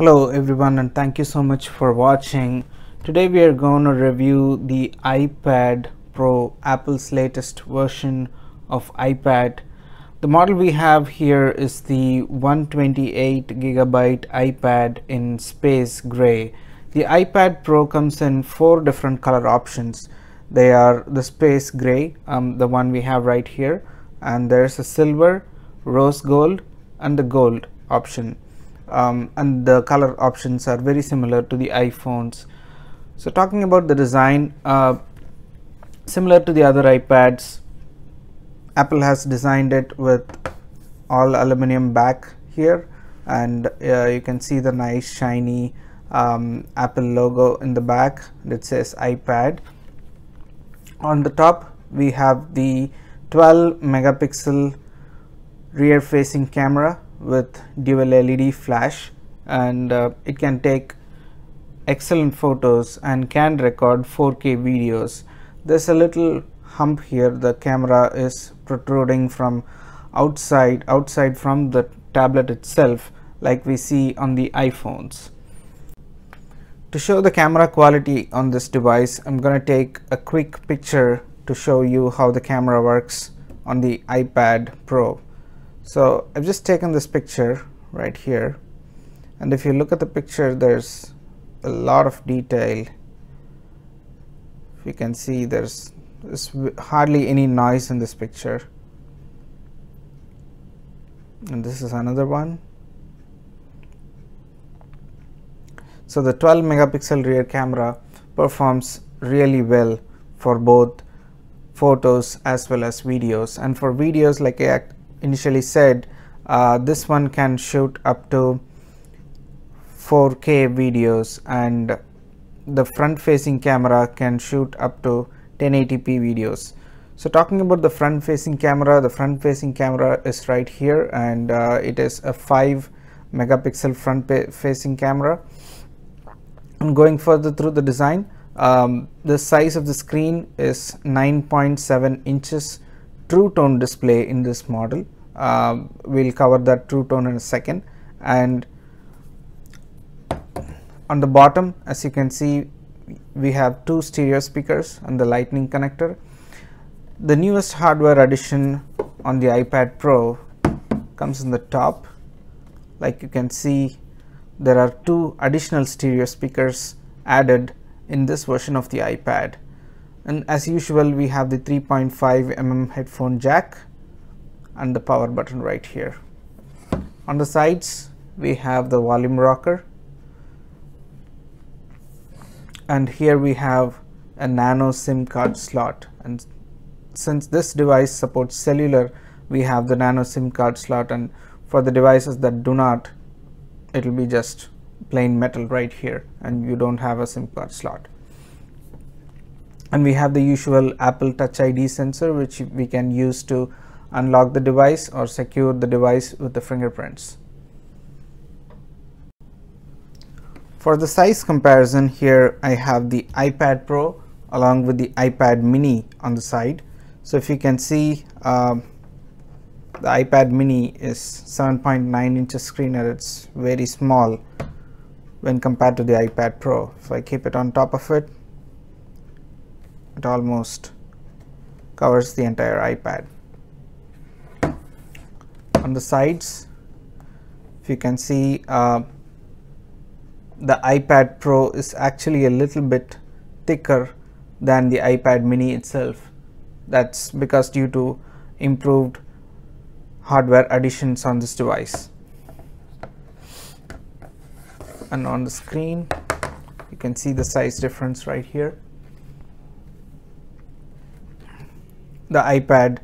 Hello everyone, and thank you so much for watching. Today we are going to review the iPad Pro, Apple's latest version of iPad. The model we have here is the 128GB iPad in space gray. The iPad Pro comes in 4 different color options. They are the space gray, the one we have right here, and there's a silver, rose gold, and the gold option. And the color options are very similar to the iPhones. So talking about the design, similar to the other iPads, Apple has designed it with all aluminum back here, and you can see the nice shiny Apple logo in the back that says iPad. On the top we have the 12 megapixel rear facing camera with dual LED flash, and it can take excellent photos and can record 4K videos. There's a little hump here. The camera is protruding from outside from the tablet itself, like we see on the iPhones. To show the camera quality on this device, I'm going to take a quick picture to show you how the camera works on the iPad Pro. So I've just taken this picture right here, and if you look at the picture, there's a lot of detail. If you can see, there's hardly any noise in this picture. And this is another one. So the 12 megapixel rear camera performs really well for both photos as well as videos. And for videos, like I initially said, this one can shoot up to 4K videos, and the front facing camera can shoot up to 1080p videos. So talking about the front facing camera is right here, and it is a 5 megapixel front facing camera. And going further through the design, the size of the screen is 9.7 inches true tone display in this model. We'll cover that true tone in a second. And on the bottom, as you can see, we have 2 stereo speakers and the lightning connector. The newest hardware addition on the iPad Pro comes in the top. Like you can see, there are 2 additional stereo speakers added in this version of the iPad. And as usual, we have the 3.5mm headphone jack and the power button right here. On the sides, we have the volume rocker, and here we have a nano SIM card slot. And since this device supports cellular, we have the nano SIM card slot, and for the devices that do not, it will be just plain metal right here, and you don't have a SIM card slot. And we have the usual Apple Touch ID sensor, which we can use to unlock the device or secure the device with the fingerprints. For the size comparison, here I have the iPad Pro along with the iPad mini on the side. So if you can see, the iPad mini is 7.9 inches screen, and it's very small when compared to the iPad Pro. If I keep it on top of it, it almost covers the entire iPad. On the sides, if you can see, the iPad Pro is actually a little bit thicker than the iPad mini itself. That's because due to improved hardware additions on this device. And on the screen, you can see the size difference right here. The iPad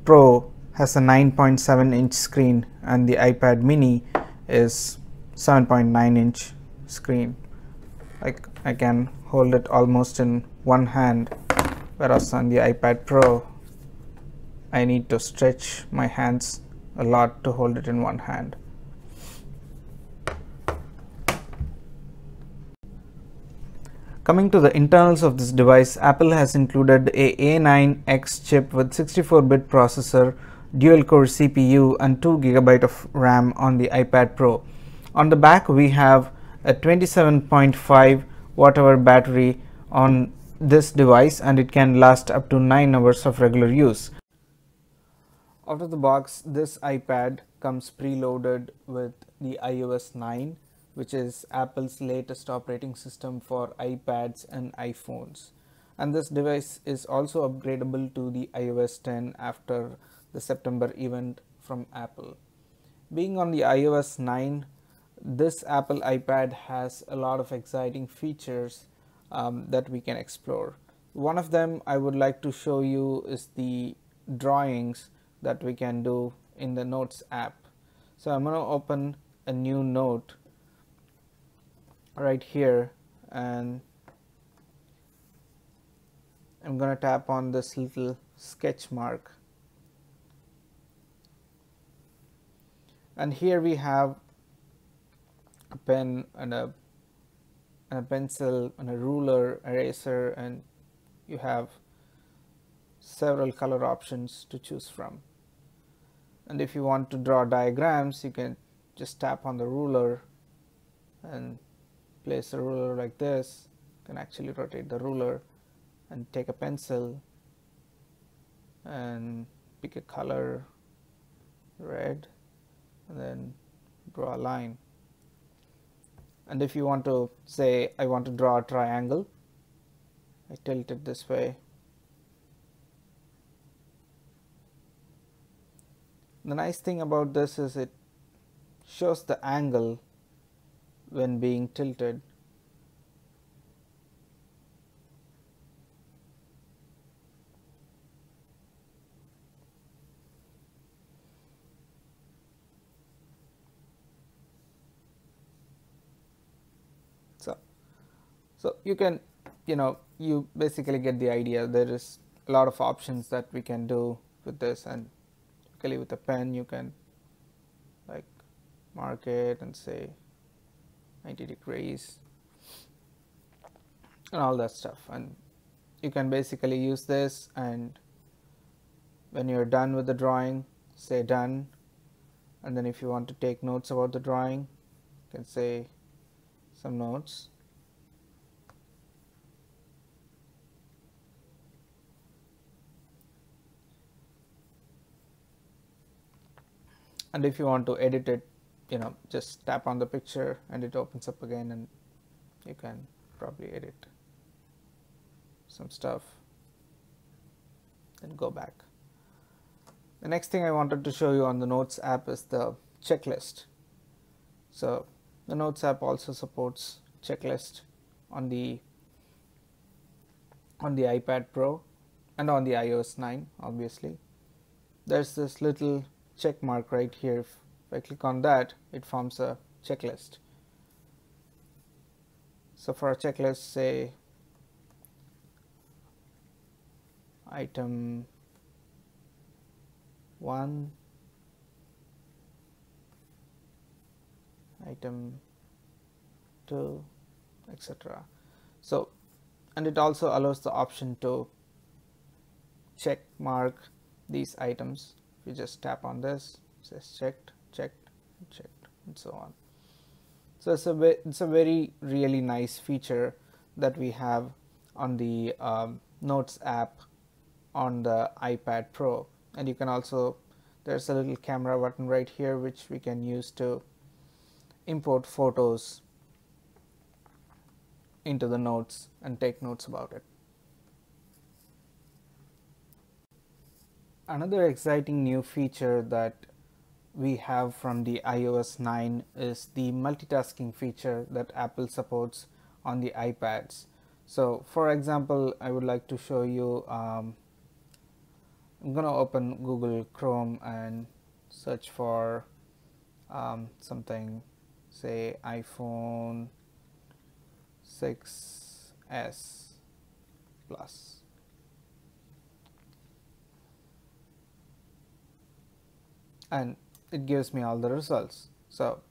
Pro has a 9.7 inch screen, and the iPad mini is 7.9 inch screen. Like, I can hold it almost in one hand, whereas on the iPad Pro I need to stretch my hands a lot to hold it in one hand. Coming to the internals of this device, Apple has included a A9X chip with 64-bit processor, dual core CPU, and 2 GB of RAM on the iPad Pro. On the back we have a 27.5 watt hour battery on this device, and it can last up to 9 hours of regular use. Out of the box, this iPad comes preloaded with the iOS 9, which is Apple's latest operating system for iPads and iPhones. And this device is also upgradable to the iOS 10 after the September event from Apple. Being on the iOS 9, this Apple iPad has a lot of exciting features that we can explore. One of them I would like to show you is the drawings that we can do in the Notes app. So I'm going to open a new note right here, and I'm going to tap on this little sketch mark, and here we have a pen and a pencil and a ruler, eraser, and you have several color options to choose from. And if you want to draw diagrams, you can just tap on the ruler and place the ruler like this. You can actually rotate the ruler and take a pencil and pick a color, red, and then draw a line. And if you want to say, I want to draw a triangle, I tilt it this way. The nice thing about this is it shows the angle when being tilted. So you can, you basically get the idea. There is a lot of options that we can do with this, and typically with a pen you can like mark it and say 90 degrees and all that stuff, and you can basically use this, and when you're done with the drawing, say done, and then if you want to take notes about the drawing, you can say some notes. And if you want to edit it, just tap on the picture and it opens up again, and you can probably edit some stuff and go back. The next thing I wanted to show you on the Notes app is the checklist. So the Notes app also supports checklist on the iPad Pro and on the iOS 9. Obviously, there's this little check mark right here. If I click on that, it forms a checklist. So for a checklist, say item 1, item 2, etc. So, and it also allows the option to check mark these items. You just tap on this, it says checked, checked, checked, and so on. So it's a very really nice feature that we have on the Notes app on the iPad Pro. And you can also, there's a little camera button right here which we can use to import photos into the notes and take notes about it. Another exciting new feature that we have from the iOS 9 is the multitasking feature that Apple supports on the iPads. So for example, I would like to show you, I'm going to open Google Chrome and search for something, say iPhone 6s Plus. And it gives me all the results. So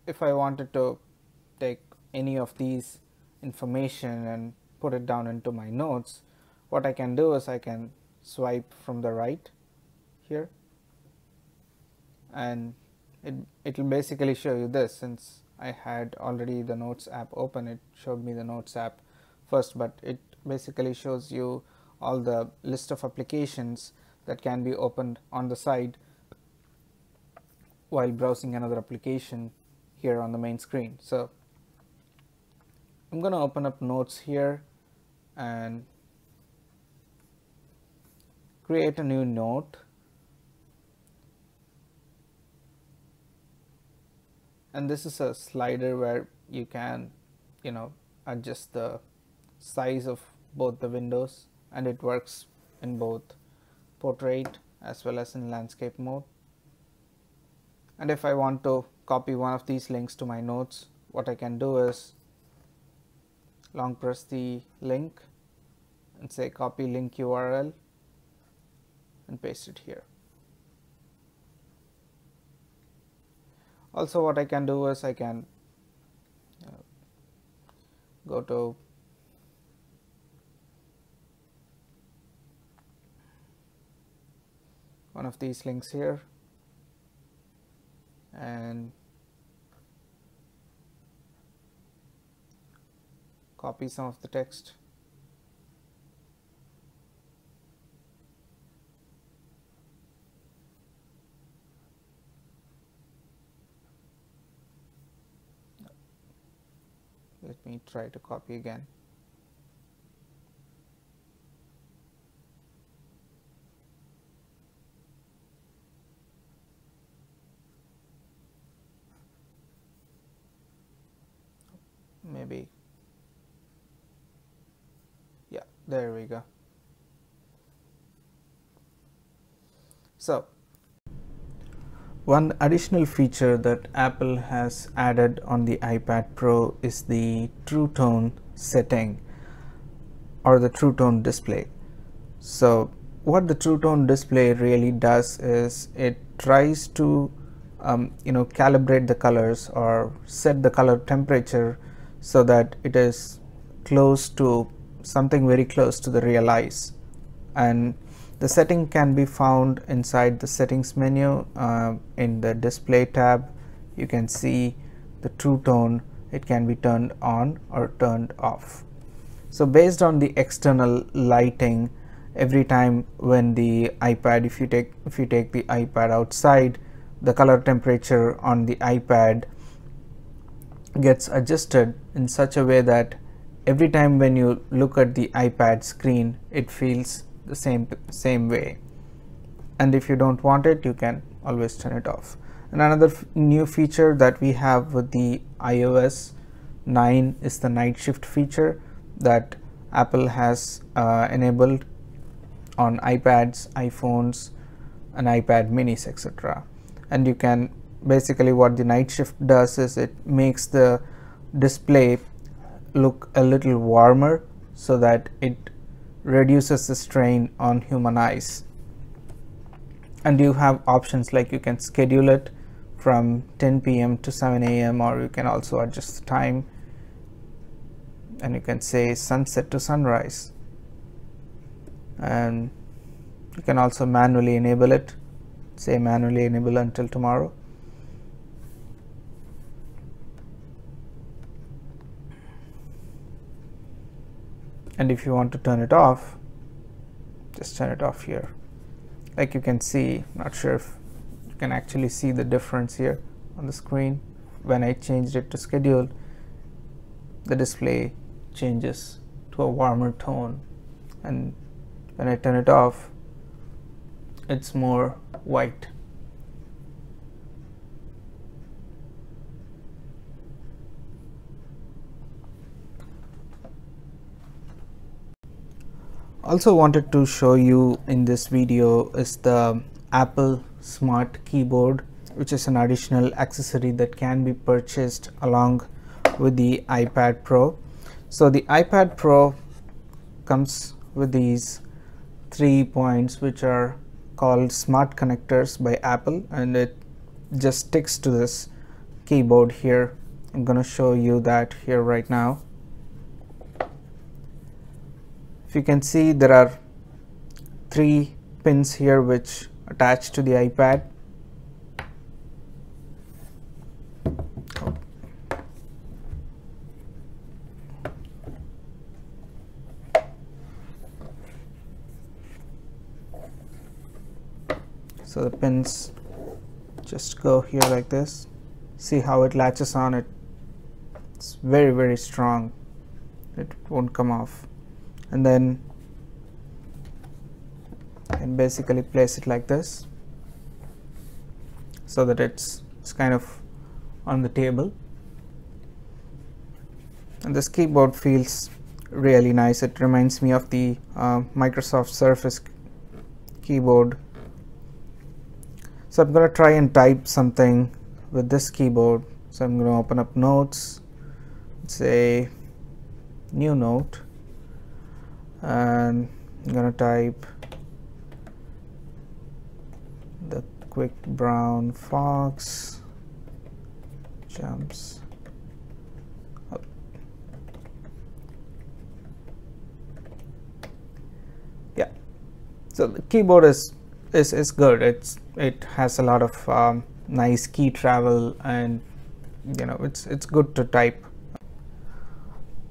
if I wanted to take any of these information and put it down into my notes, what I can do is I can swipe from the right here, and it will basically show you this. Since I had already the Notes app open, it showed me the Notes app first, but it basically shows you all the list of applications that can be opened on the side while browsing another application here on the main screen. So I'm going to open up Notes here and create a new note, and this is a slider where you can adjust the size of both the windows, and it works in both portrait as well as in landscape mode. And if I want to copy one of these links to my notes, what I can do is long press the link and say copy link URL and paste it here. Also, what I can do is I can go to one of these links here and copy some of the text. Let me try to copy again. Maybe, yeah, there we go. So one additional feature that Apple has added on the iPad Pro is the True Tone setting, or the True Tone display. So what the True Tone display really does is it tries to calibrate the colors or set the color temperature so that it is close to something very close to the real eyes, and the setting can be found inside the settings menu. In the display tab you can see the True Tone. It can be turned on or turned off. So based on the external lighting, every time when the iPad, if you take the iPad outside, the color temperature on the iPad gets adjusted in such a way that every time when you look at the iPad screen, it feels the same way. And if you don't want it, you can always turn it off. And another new feature that we have with the iOS 9 is the night shift feature that Apple has enabled on iPads, iPhones, and iPad minis, etc. And you can basically, what the night shift does is it makes the display look a little warmer so that it reduces the strain on human eyes. And you have options like you can schedule it from 10 p.m. to 7 a.m. or you can also adjust the time, and you can say sunset to sunrise, and you can also manually enable it, say manually enable until tomorrow. And if you want to turn it off, just turn it off here. Like you can see, not sure if you can actually see the difference here on the screen. When I changed it to schedule, the display changes to a warmer tone, and when I turn it off, it's more white. Also wanted to show you in this video is the Apple Smart Keyboard, which is an additional accessory that can be purchased along with the iPad Pro. So the iPad Pro comes with these 3 points which are called smart connectors by Apple, and it just sticks to this keyboard here. I'm going to show you that here right now. If you can see, there are 3 pins here which attach to the iPad, So the pins just go here like this. See how it latches on. It's very, very strong. It won't come off. And then and basically place it like this so that it's kind of on the table. And this keyboard feels really nice. It reminds me of the Microsoft Surface keyboard. So I'm going to try and type something with this keyboard. So I'm going to open up Notes, say new note, and I'm going to type the quick brown fox jumps up. Yeah, so the keyboard is good. It has a lot of nice key travel, and it's good to type.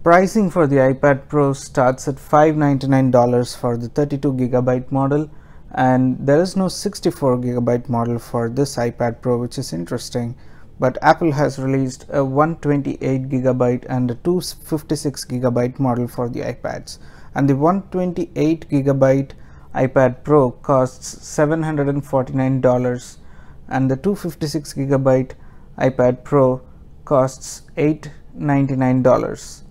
Pricing for the iPad Pro starts at $599 for the 32GB model, and there is no 64GB model for this iPad Pro, which is interesting. But Apple has released a 128GB and a 256GB model for the iPads, and the 128GB iPad Pro costs $749 and the 256GB iPad Pro costs $899.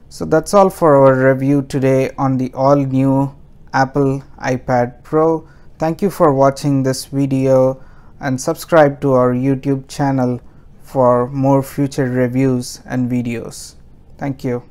So that's all for our review today on the all new Apple iPad Pro. Thank you for watching this video, and subscribe to our YouTube channel for more future reviews and videos. Thank you.